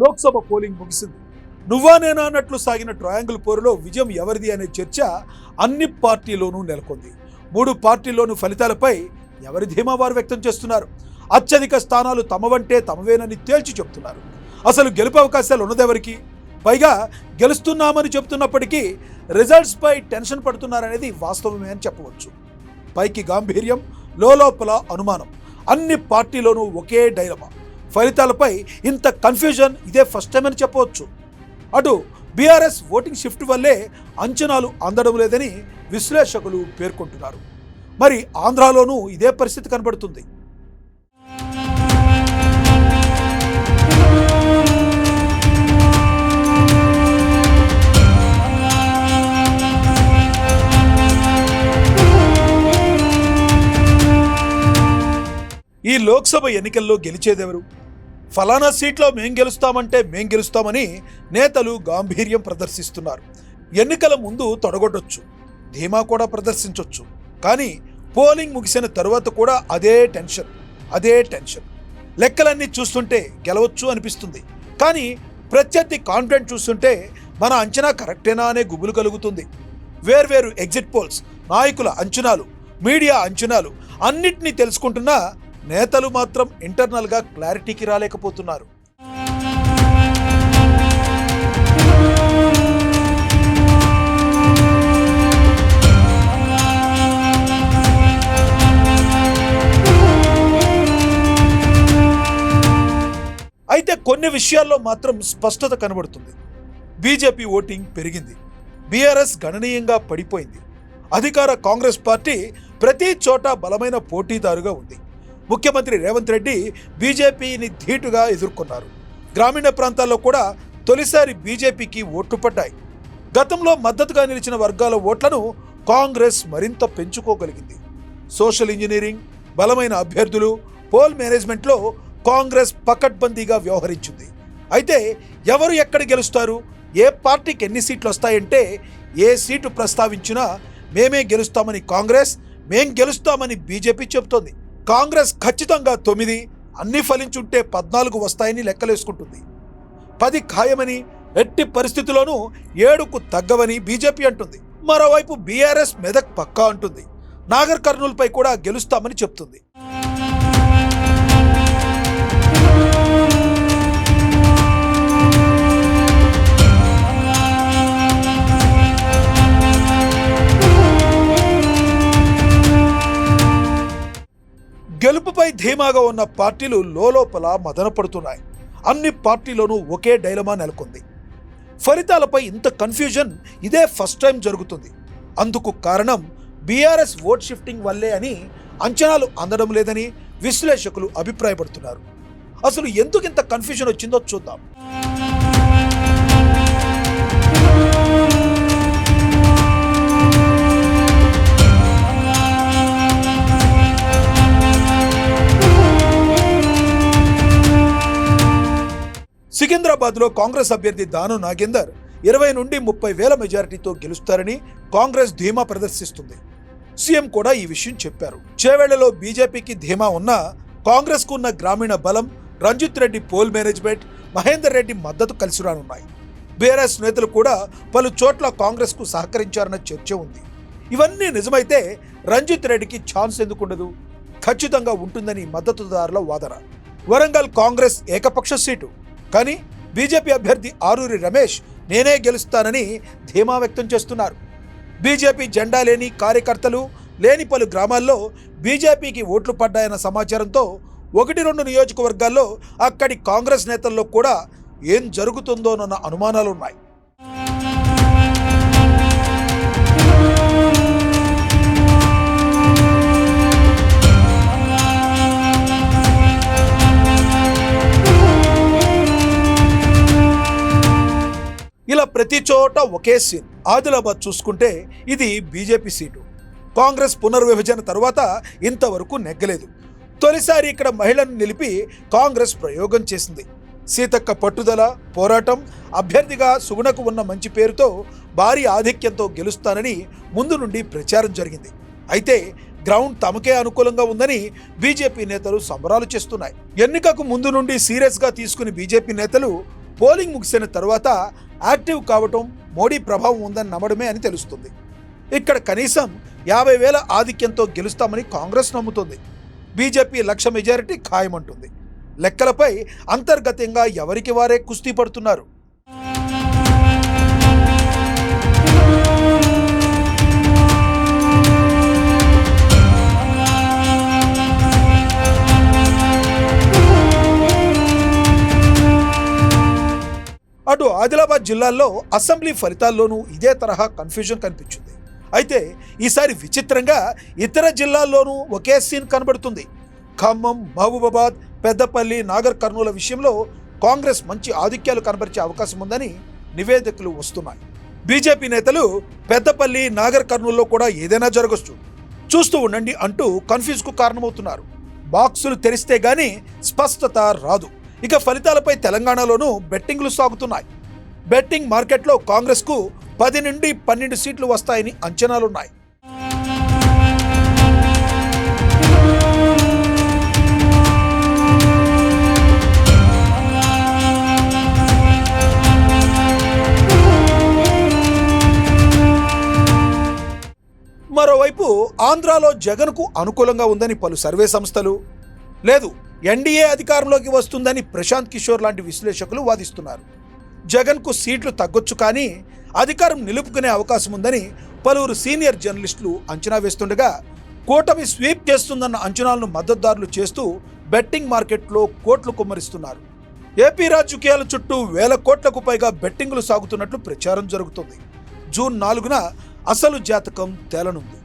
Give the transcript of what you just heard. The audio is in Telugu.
లోక్సభ పోలింగ్ ముగిసింది. నువ్వా నేనా అన్నట్లు సాగిన ట్రయాంగిల్ పోరులో విజయం ఎవరిది అనే చర్చ అన్ని పార్టీలోనూ నెలకొంది. 3 పార్టీల్లోనూ ఫలితాలపై ఎవరి ధీమా వారు వ్యక్తం చేస్తున్నారు. అత్యధిక స్థానాలు తమవంటే తమవేనని తేల్చి చెప్తున్నారు. అసలు గెలుపు అవకాశాలు ఉన్నదెవరికి? పైగా గెలుస్తున్నామని చెప్తున్నప్పటికీ రిజల్ట్స్ పై టెన్షన్ పడుతున్నారనేది వాస్తవమే అని చెప్పవచ్చు. పైకి గాంభీర్యం, లోపల అనుమానం. అన్ని పార్టీలోనూ ఒకే డైలమా. ఫలితాలపై ఇంత కన్ఫ్యూజన్ ఇదే ఫస్ట్ టైం అని చెప్పవచ్చు. అటు బీఆర్ఎస్ ఓటింగ్ షిఫ్ట్ వల్లే అంచనాలు అందడం లేదని విశ్లేషకులు పేర్కొంటున్నారు. మరి ఆంధ్రాలోనూ ఇదే పరిస్థితి కనబడుతుంది. ఈ లోక్సభ ఎన్నికల్లో గెలిచేదెవరు? ఫలానా సీట్లో మేం గెలుస్తామంటే మేం గెలుస్తామని నేతలు గాంభీర్యం ప్రదర్శిస్తున్నారు. ఎన్నికల ముందు తొడగొట్టొచ్చు, ధీమా కూడా ప్రదర్శించవచ్చు. కానీ పోలింగ్ ముగిసిన తరువాత కూడా అదే టెన్షన్. లెక్కలన్నీ చూస్తుంటే గెలవచ్చు అనిపిస్తుంది. కానీ ప్రత్యర్థి కాన్ఫిడెంట్ చూస్తుంటే మన అంచనా కరెక్టేనా అనే గుబులు కలుగుతుంది. వేర్వేరు ఎగ్జిట్ పోల్స్, నాయకుల అంచనాలు, మీడియా అంచనాలు అన్నిటినీ తెలుసుకుంటున్నా నేతలు మాత్రం ఇంటర్నల్గా క్లారిటీకి రాలేకపోతున్నారు. అయితే కొన్ని విషయాల్లో మాత్రం స్పష్టత కనబడుతుంది. బీజేపీ ఓటింగ్ పెరిగింది, బీఆర్ఎస్ గణనీయంగా పడిపోయింది. అధికార కాంగ్రెస్ పార్టీ ప్రతి చోట బలమైన పోటీదారుగా ఉంది. ముఖ్యమంత్రి రేవంత్ రెడ్డి బీజేపీని ధీటుగా ఎదుర్కొన్నారు. గ్రామీణ ప్రాంతాల్లో కూడా తొలిసారి బీజేపీకి ఓట్లు పడ్డాయి. గతంలో మద్దతుగా నిలిచిన వర్గాల ఓట్లను కాంగ్రెస్ మరింత పెంచుకోగలిగింది. సోషల్ ఇంజనీరింగ్, బలమైన అభ్యర్థులు, పోల్ మేనేజ్మెంట్లో కాంగ్రెస్ పకడ్బందీగా వ్యవహరించింది. అయితే ఎవరు ఎక్కడ గెలుస్తారు, ఏ పార్టీకి ఎన్ని సీట్లు వస్తాయంటే ఏ సీటు ప్రస్తావించినా మేమే గెలుస్తామని కాంగ్రెస్, మేం గెలుస్తామని బీజేపీ చెబుతోంది. కాంగ్రెస్ ఖచ్చితంగా 9, అన్ని ఫలించుంటే 14 వస్తాయని లెక్కలేసుకుంటుంది. 10 ఖాయమని, ఎట్టి పరిస్థితుల్లోనూ 7కు తగ్గవని బీజేపీ అంటుంది. మరోవైపు బీఆర్ఎస్ మెదక్ పక్కా అంటుంది. నాగర్ కర్నూలుపై కూడా గెలుస్తామని చెప్తుంది. గెలుపుపై ధీమాగా ఉన్న పార్టీలు లోపల మదన పడుతున్నాయి. అన్ని పార్టీలోనూ ఒకే డైలమా నెలకొంది. ఫలితాలపై ఇంత కన్ఫ్యూజన్ ఇదే ఫస్ట్ టైం జరుగుతుంది. అందుకు కారణం బీఆర్ఎస్ ఓట్ షిఫ్టింగ్ వల్లే అని అంచనాలు అందడం లేదని విశ్లేషకులు అభిప్రాయపడుతున్నారు. అసలు ఎందుకు ఇంత కన్ఫ్యూజన్ వచ్చిందో చూద్దాం. సికింద్రాబాద్లో కాంగ్రెస్ అభ్యర్థి దాను నాగేందర్ 20 నుండి 30 వేల మెజారిటీతో గెలుస్తారని కాంగ్రెస్ ధీమా ప్రదర్శిస్తుంది. సీఎం కూడా ఈ విషయం చెప్పారు. చేవేళ్లలో బీజేపీకి ధీమా ఉన్నా కాంగ్రెస్కు ఉన్న గ్రామీణ బలం, రంజిత్ రెడ్డి పోల్ మేనేజ్మెంట్, మహేందర్ రెడ్డి మద్దతు కలిసి రానున్నాయి. బీఆర్ఎస్ నేతలు కూడా పలు చోట్ల కాంగ్రెస్కు సహకరించారన్న చర్చ ఉంది. ఇవన్నీ నిజమైతే రంజిత్ రెడ్డికి ఛాన్స్ ఎందుకుండదు? ఖచ్చితంగా ఉంటుందని మద్దతుదారుల వాదన. వరంగల్ కాంగ్రెస్ ఏకపక్ష సీటు. కానీ బీజేపీ అభ్యర్థి ఆరూరి రమేష్ నేనే గెలుస్తానని ధీమా వ్యక్తం చేస్తున్నారు. బీజేపీ జెండా లేని, కార్యకర్తలు లేని పలు గ్రామాల్లో బీజేపీకి ఓట్లు పడ్డాయన్న సమాచారంతో 1-2 నియోజకవర్గాల్లో అక్కడి కాంగ్రెస్ నేతల్లో కూడా ఏం జరుగుతుందోనన్న అనుమానాలున్నాయి. ఇలా ప్రతి చోట ఒకే సీన్. ఆదిలాబాద్ చూసుకుంటే ఇది బీజేపీ సీటు. కాంగ్రెస్ పునర్విభజన తర్వాత ఇంతవరకు నెగ్గలేదు. తొలిసారి ఇక్కడ మహిళను నిలిపి కాంగ్రెస్ ప్రయోగం చేసింది. సీతక్క పట్టుదల, పోరాటం, అభ్యర్థిగా సుగుణకు ఉన్న మంచి పేరుతో భారీ ఆధిక్యంతో గెలుస్తానని ముందు నుండి ప్రచారం జరిగింది. అయితే గ్రౌండ్ తమకే అనుకూలంగా ఉందని బీజేపీ నేతలు సంబరాలు చేస్తున్నాయి. ఎన్నికకు ముందు నుండి సీరియస్గా తీసుకుని బీజేపీ నేతలు పోలింగ్ ముగిసిన తరువాత యాక్టివ్ కావటం మోడీ ప్రభావం ఉందని నమ్మడమే అని తెలుస్తుంది. ఇక్కడ కనీసం 50,000 ఆధిక్యంతో గెలుస్తామని కాంగ్రెస్ నమ్ముతుంది. బీజేపీ లక్ష మెజారిటీ ఖాయమంటుంది. లెక్కలపై అంతర్గతంగా ఎవరికి వారే కుస్తీ పడుతున్నారు. అటు ఆదిలాబాద్ జిల్లాల్లో అసెంబ్లీ ఫలితాల్లోనూ ఇదే తరహా కన్ఫ్యూజన్ కనిపించింది. అయితే ఈసారి విచిత్రంగా ఇతర జిల్లాల్లోనూ ఒకే సీన్ కనబడుతుంది. ఖమ్మం, మహబూబాబాద్, పెద్దపల్లి, నాగర్ కర్నూల విషయంలో కాంగ్రెస్ మంచి ఆధిక్యాలు కనబరిచే అవకాశం ఉందని నివేదికలు వస్తున్నాయి. బీజేపీ నేతలు పెద్దపల్లి, నాగర్ కర్నూల్లో కూడా ఏదైనా జరగచ్చు, చూస్తూ ఉండండి అంటూ కన్ఫ్యూజ్కు కారణమవుతున్నారు. బాక్సులు తెరిస్తే గానీ స్పష్టత రాదు. ఇక ఫలితాలపై తెలంగాణలోనూ బెట్టింగ్లు సాగుతున్నాయి. బెట్టింగ్ మార్కెట్లో కాంగ్రెస్కు 10 నుండి 12 సీట్లు వస్తాయని అంచనాలున్నాయి. మరోవైపు ఆంధ్రాలో జగన్కు అనుకూలంగా ఉందని పలు సర్వే సంస్థలు, లేదు ఎన్డీఏ అధికారంలోకి వస్తుందని ప్రశాంత్ కిషోర్ లాంటి విశ్లేషకులు వాదిస్తున్నారు. జగన్కు సీట్లు తగ్గొచ్చు కానీ అధికారం నిలుపుకునే అవకాశం ఉందని పలువురు సీనియర్ జర్నలిస్టులు అంచనా వేస్తుండగా, కూటమి స్వీప్ చేస్తుందన్న అంచనాలను మద్దతుదారులు చేస్తూ బెట్టింగ్ మార్కెట్లో కోట్లు కుమ్మరిస్తున్నారు. ఏపీ రాజకీయాల చుట్టూ 1,000 కోట్లకు పైగా బెట్టింగులు సాగుతున్నట్లు ప్రచారం జరుగుతుంది. జూన్ 4న అసలు జాతకం తేలనుంది.